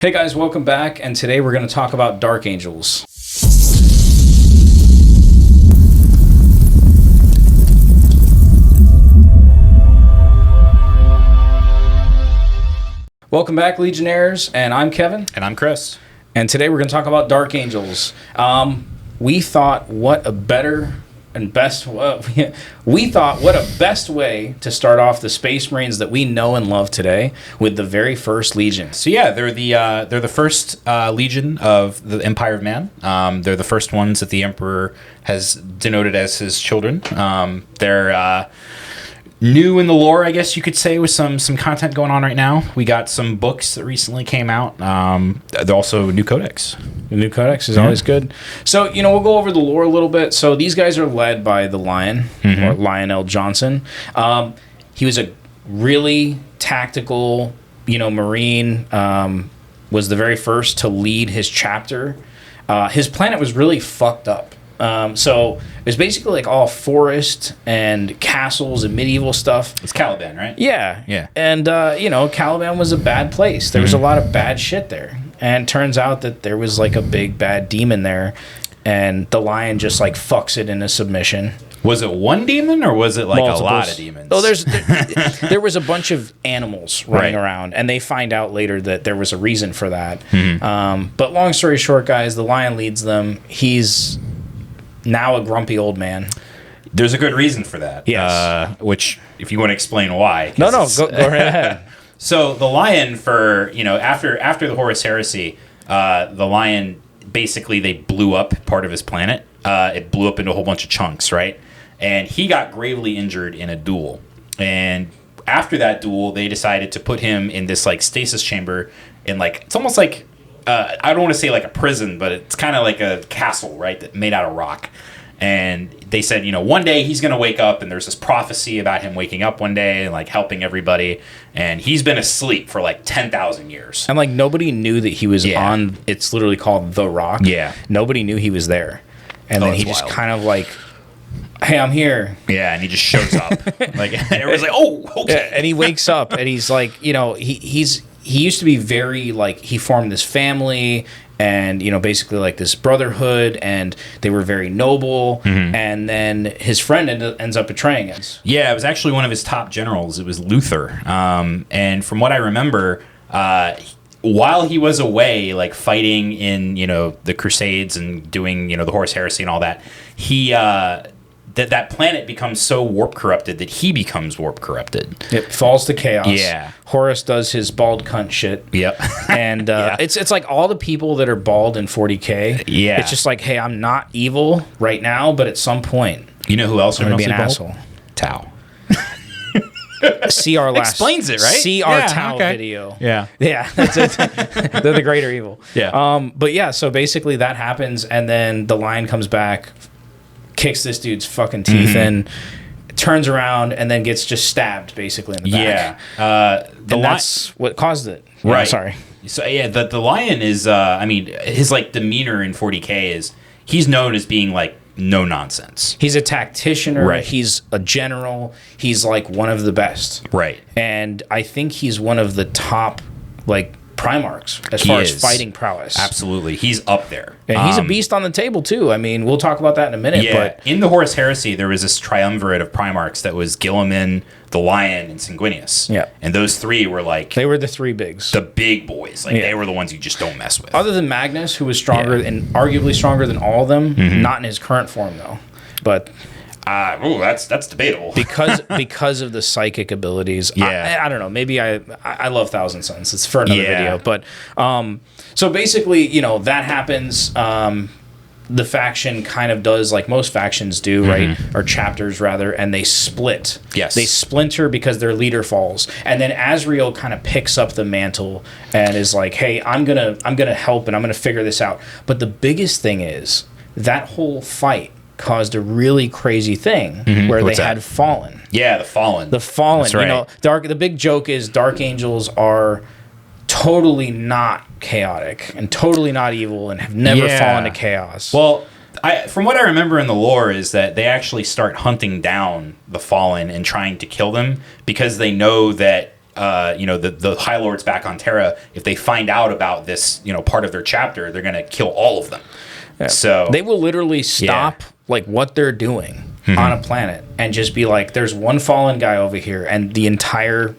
Hey guys, welcome back, and today we're going to talk about Dark Angels. Welcome back, Legionnaires, and I'm Kevin. And I'm Chris. And today we're going to talk about Dark Angels. We thought what a best way to start off the Space Marines that we know and love today with the very first Legion. So yeah, they're the first Legion of the Empire of Man. They're the first ones that the Emperor has denoted as his children. They're new in the lore, I guess you could say, with some content going on right now. We got some books that recently came out. They're also new codex. The new codex is always good. So, we'll go over the lore a little bit. So these guys are led by the Lion, or Lionel Johnson. He was a really tactical, Marine, was the very first to lead his chapter. His planet was really fucked up. So it was basically like all forest and castles and medieval stuff. It's Caliban, right? Yeah. Yeah. And, Caliban was a bad place. There was a lot of bad shit there. And it turns out that there was like a big bad demon there. And the Lion just like fucks it into submission. Was it one demon or was it like Multiples. a lot of demons? Oh, there was a bunch of animals running around, and they find out later that there was a reason for that. But long story short, guys, the Lion leads them. He's now a grumpy old man. There's a good reason for that. Yes. Which, if you want to explain why. No, go right ahead. So the Lion, after the Horus Heresy, the Lion, basically they blew up part of his planet. It blew up into a whole bunch of chunks, right? And he got gravely injured in a duel. And after that duel, they decided to put him in this like stasis chamber in like, it's almost like, I don't want to say like a prison, but it's kind of like a castle, right? That made out of rock. And they said, one day he's going to wake up, and there's this prophecy about him waking up one day and like helping everybody. And he's been asleep for like 10,000 years. And like nobody knew that he was on, it's literally called The Rock. Yeah. Nobody knew he was there. And then he just kind of like, hey, I'm here. Yeah, and he just shows up. Like, and everyone's like, oh, okay. Yeah, and he wakes up, and he's like, he used to be very, like, he formed this family and, basically like this brotherhood, and they were very noble, and then his friend ends up betraying us. Yeah, it was actually one of his top generals. It was Luther. And from what I remember, while he was away, like fighting in, the Crusades and doing, the Horus Heresy and all that, he... that planet becomes so warp corrupted that he becomes warp corrupted. It falls to chaos. Yeah. Horus does his bald cunt shit. Yep. And it's like all the people that are bald in 40K. Yeah. It's just like, hey, I'm not evil right now, but at some point, you know who else I'm are going to be an bald? asshole. Tau. See our last... Explains it, right? See our Tau video. Yeah. Yeah, that's it. They're the greater evil. Yeah. But yeah, so basically that happens, and then the Lion comes back, kicks this dude's fucking teeth in, turns around, and then gets just stabbed basically in the back. Yeah. That's what caused it. Right. Sorry. So yeah, the Lion is, his like demeanor in 40K is, he's known as being like no nonsense. He's a tacticianer. Right. He's a general. He's like one of the best. Right. And I think he's one of the top like Primarchs as far as fighting prowess. Absolutely. He's up there. And he's a beast on the table, too. I mean, we'll talk about that in a minute. Yeah. But in the Horus Heresy, there was this triumvirate of Primarchs that was Guilliman, the Lion, and Sanguinius. Yeah. And those three were like... They were the three bigs. The big boys. Like, they were the ones you just don't mess with. Other than Magnus, who was stronger and arguably stronger than all of them. Not in his current form, though. But... that's debatable. because of the psychic abilities. Yeah. I don't know. Maybe I love Thousand Suns. It's for another video. But so basically, that happens. The faction kind of does like most factions do, right? Or chapters rather, and they split. Yes. They splinter because their leader falls, and then Azrael kind of picks up the mantle and is like, "Hey, I'm gonna help, and I'm gonna figure this out." But the biggest thing is that whole fight caused a really crazy thing where What's they that? had fallen. Yeah, the Fallen. The Fallen. That's right. The big joke is Dark Angels are totally not chaotic and totally not evil and have never fallen to chaos. Well, from what I remember in the lore is that they actually start hunting down the Fallen and trying to kill them because they know that the High Lords back on Terra, if they find out about this, part of their chapter, they're going to kill all of them. Yeah. So they will literally stop like what they're doing on a planet and just be like, there's one fallen guy over here, and the entire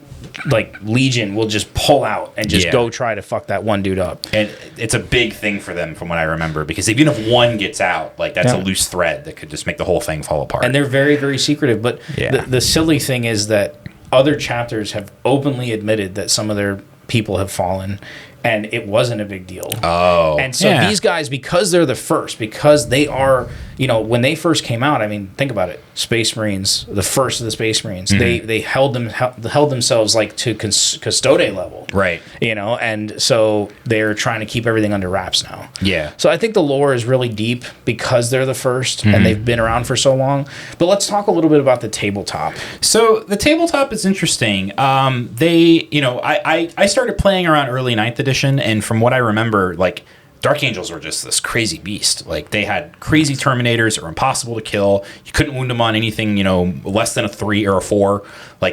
Legion will just pull out and just go try to fuck that one dude up. And it's a big thing for them from what I remember, because even if one gets out, that's a loose thread that could just make the whole thing fall apart. And they're very, very secretive. But the silly thing is that other chapters have openly admitted that some of their people have fallen, and it wasn't a big deal. Oh. And so these guys, because they're the first, because they are, when they first came out, I mean, think about it. Space Marines, the first of the Space Marines, they held themselves to custode level. Right. And so they're trying to keep everything under wraps now. Yeah. So I think the lore is really deep because they're the first and they've been around for so long. But let's talk a little bit about the tabletop. So the tabletop is interesting. I started playing around early 9th edition, and from what I remember, Dark Angels were just this crazy beast. They had crazy Terminators that were impossible to kill. You couldn't wound them on anything, less than a 3 or a 4.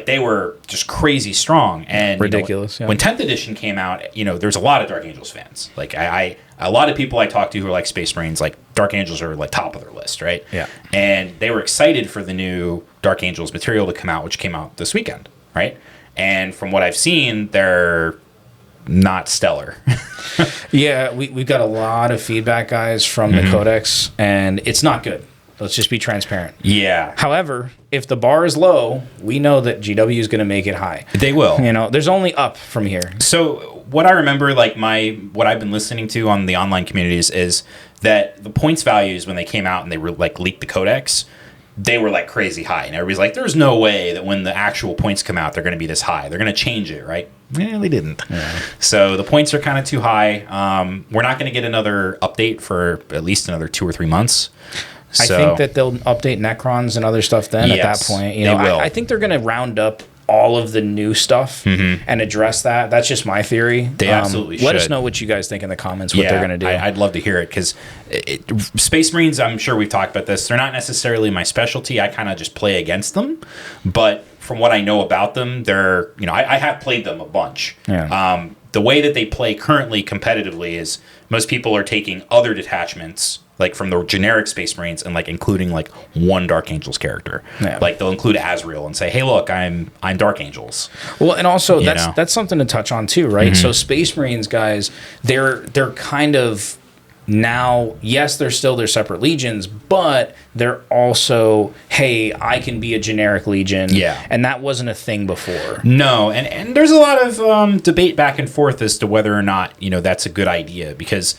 They were just crazy strong. And ridiculous. When 10th edition came out, there's a lot of Dark Angels fans. A lot of people I talk to who are like Space Marines, Dark Angels are top of their list, right? Yeah. And they were excited for the new Dark Angels material to come out, which came out this weekend, right? And from what I've seen, they're not stellar. Yeah, we've got a lot of feedback, guys, from the Codex, and it's not good. Let's just be transparent. Yeah. However, if the bar is low, we know that GW is going to make it high. They will. There's only up from here. So what I remember, what I've been listening to on the online communities is that the points values when they came out and they were leaked the Codex, they were crazy high, and everybody's like, there's no way that when the actual points come out, they're going to be this high. They're going to change it, right? Yeah, they didn't. Yeah. So the points are kind of too high. We're not going to get another update for at least another 2 or 3 months. I think that they'll update Necrons and other stuff then at that point. They will. I think they're going to round up all of the new stuff and address that. That's just my theory. They absolutely should. Let us know what you guys think in the comments, what they're going to do. I'd love to hear it, because Space Marines, I'm sure we've talked about this, they're not necessarily my specialty. I kind of just play against them. But from what I know about them, they're, I have played them a bunch. Yeah. The way that they play currently competitively is most people are taking other detachments, from the generic Space Marines, and including one Dark Angels character. Yeah. They'll include Azrael and say, "Hey, look, I'm Dark Angels." Well, and also that's something to touch on too, right? So Space Marines guys, they're kind of now, yes, they're still their separate legions, but they're also, hey, I can be a generic legion. Yeah. And that wasn't a thing before. No, and there's a lot of debate back and forth as to whether or not, that's a good idea, because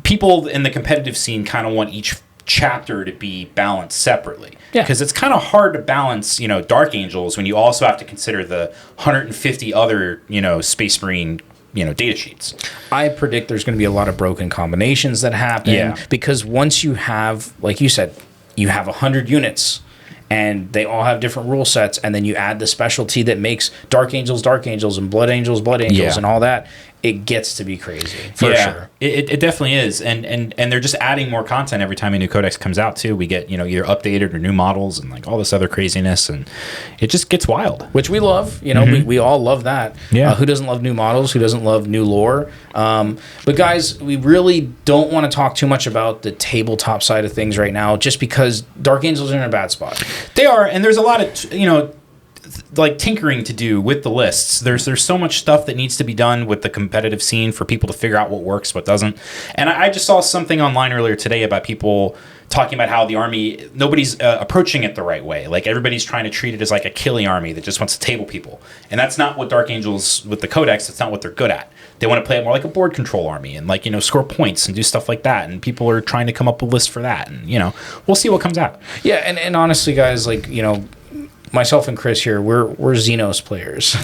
people in the competitive scene kind of want each chapter to be balanced separately. Yeah. Because it's kind of hard to balance, Dark Angels when you also have to consider the 150 other, Space Marine data sheets. I predict there's going to be a lot of broken combinations that happen because once you have, like you said, you have 100 units and they all have different rule sets, and then you add the specialty that makes Dark Angels and Blood Angels and all that, it gets to be crazy for sure. It definitely is, and they're just adding more content every time a new codex comes out too. We get either updated or new models and all this other craziness, and it just gets wild. Which we love, we all love that. Yeah. Who doesn't love new models? Who doesn't love new lore? But guys, we really don't want to talk too much about the tabletop side of things right now, just because Dark Angels are in a bad spot. They are, and there's a lot of tinkering to do with the lists. There's so much stuff that needs to be done with the competitive scene for people to figure out what works, what doesn't. And I just saw something online earlier today about people talking about how the army, nobody's approaching it the right way. Everybody's trying to treat it as a killing army that just wants to table people. And that's not what Dark Angels, with the Codex, that's not what they're good at. They want to play it more like a board control army and score points and do stuff like that. And people are trying to come up with lists for that. And, we'll see what comes out. Yeah, and honestly, guys, myself and Chris here, we're Xenos players.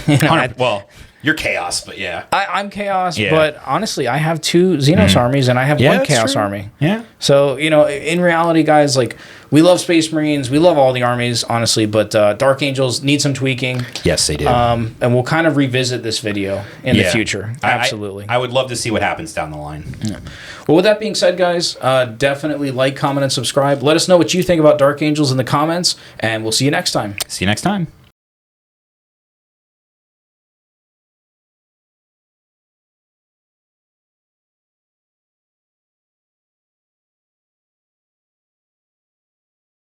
Well, you're Chaos, but yeah. I'm Chaos, but honestly, I have 2 Xenos armies and I have 1 Chaos army. Yeah. So, in reality, guys, we love Space Marines, we love all the armies, honestly, but Dark Angels need some tweaking. Yes, they do. And we'll kind of revisit this video in the future. Absolutely. I would love to see what happens down the line. Yeah. Well, with that being said, guys, definitely like, comment, and subscribe. Let us know what you think about Dark Angels in the comments, and we'll see you next time. See you next time.